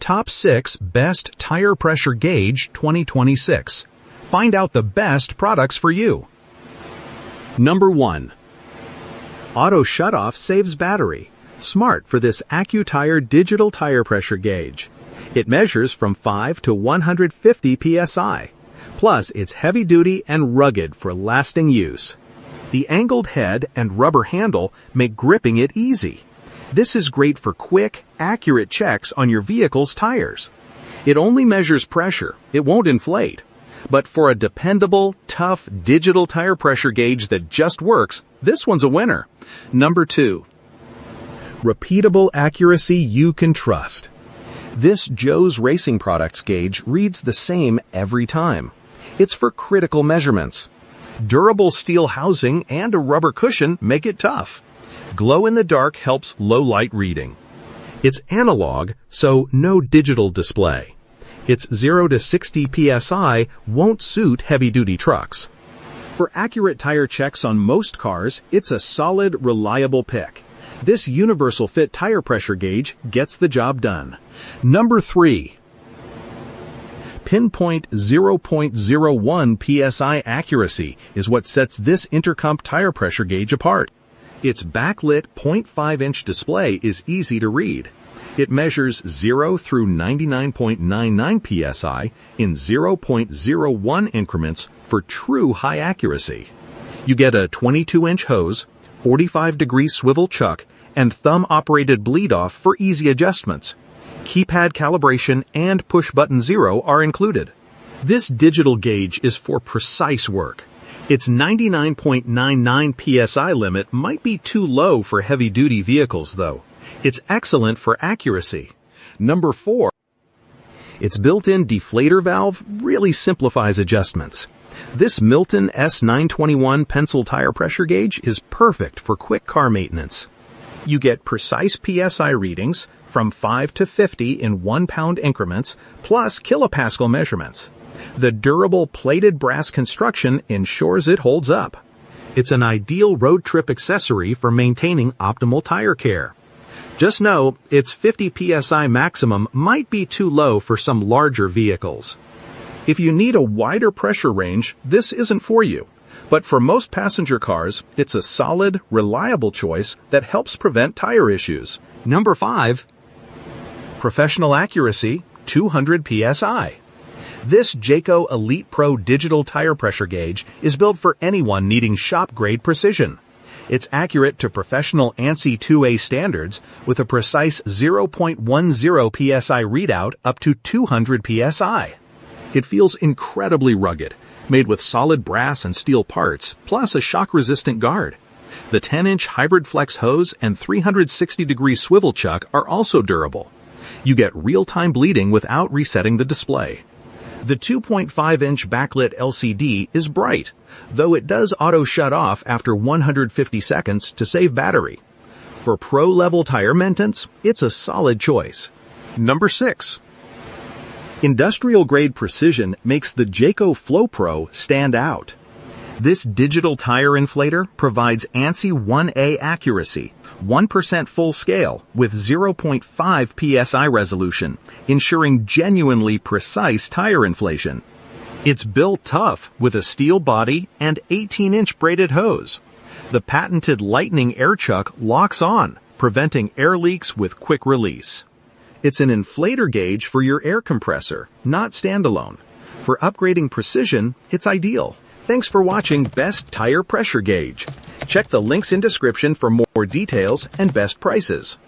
Top 6 Best Tire Pressure Gauge 2026. Find out the best products for you. Number 1. Auto Shutoff saves battery. Smart for this Accutire digital tire pressure gauge. It measures from 5 to 150 psi. Plus, it's heavy-duty and rugged for lasting use. The angled head and rubber handle make gripping it easy. This is great for quick, accurate checks on your vehicle's tires. It only measures pressure, it won't inflate. But for a dependable, tough, digital tire pressure gauge that just works, this one's a winner. Number 2. Repeatable accuracy you can trust. This Joe's Racing Products gauge reads the same every time. It's for critical measurements. Durable steel housing and a rubber cushion make it tough. Glow in the dark helps low light reading. It's analog, so no digital display. Its 0 to 60 psi won't suit heavy-duty trucks. For accurate tire checks on most cars, it's a solid, reliable pick. This universal fit tire pressure gauge gets the job done. Number 3. Pinpoint 0.01 psi accuracy is what sets this Intercomp tire pressure gauge apart. Its backlit 0.5-inch display is easy to read. It measures 0 through 99.99 psi in 0.01 increments for true high accuracy. You get a 22-inch hose, 45-degree swivel chuck, and thumb-operated bleed-off for easy adjustments. Keypad calibration and push-button 0 are included. This digital gauge is for precise work. Its 99.99 psi limit might be too low for heavy-duty vehicles, though. It's excellent for accuracy. Number 4. Its built-in deflator valve really simplifies adjustments. This Milton S921 pencil tire pressure gauge is perfect for quick car maintenance. You get precise PSI readings from 5 to 50 in 1-pound increments, plus kilopascal measurements. The durable plated brass construction ensures it holds up. It's an ideal road trip accessory for maintaining optimal tire care. Just know, its 50 psi maximum might be too low for some larger vehicles. If you need a wider pressure range, this isn't for you. But for most passenger cars, it's a solid, reliable choice that helps prevent tire issues. Number 5. Professional accuracy, 200 psi. This JACO ElitePro digital tire pressure gauge is built for anyone needing shop-grade precision. It's accurate to professional ANSI 2A standards with a precise 0.10 psi readout up to 200 psi. It feels incredibly rugged, made with solid brass and steel parts, plus a shock-resistant guard. The 10-inch hybrid flex hose and 360-degree swivel chuck are also durable. You get real-time bleeding without resetting the display. The 2.5-inch backlit LCD is bright, though it does auto shut off after 150 seconds to save battery. For pro-level tire maintenance, it's a solid choice. Number 6. Industrial-grade precision makes the JACO FlowPro stand out. This digital tire inflator provides ANSI 1A accuracy, 1% full scale with 0.5 psi resolution, ensuring genuinely precise tire inflation. It's built tough with a steel body and 18-inch braided hose. The patented Lightning air chuck locks on, preventing air leaks with quick release. It's an inflator gauge for your air compressor, not standalone. For upgrading precision, it's ideal. Thanks for watching Best Tire Pressure Gauge. Check the links in description for more details and best prices.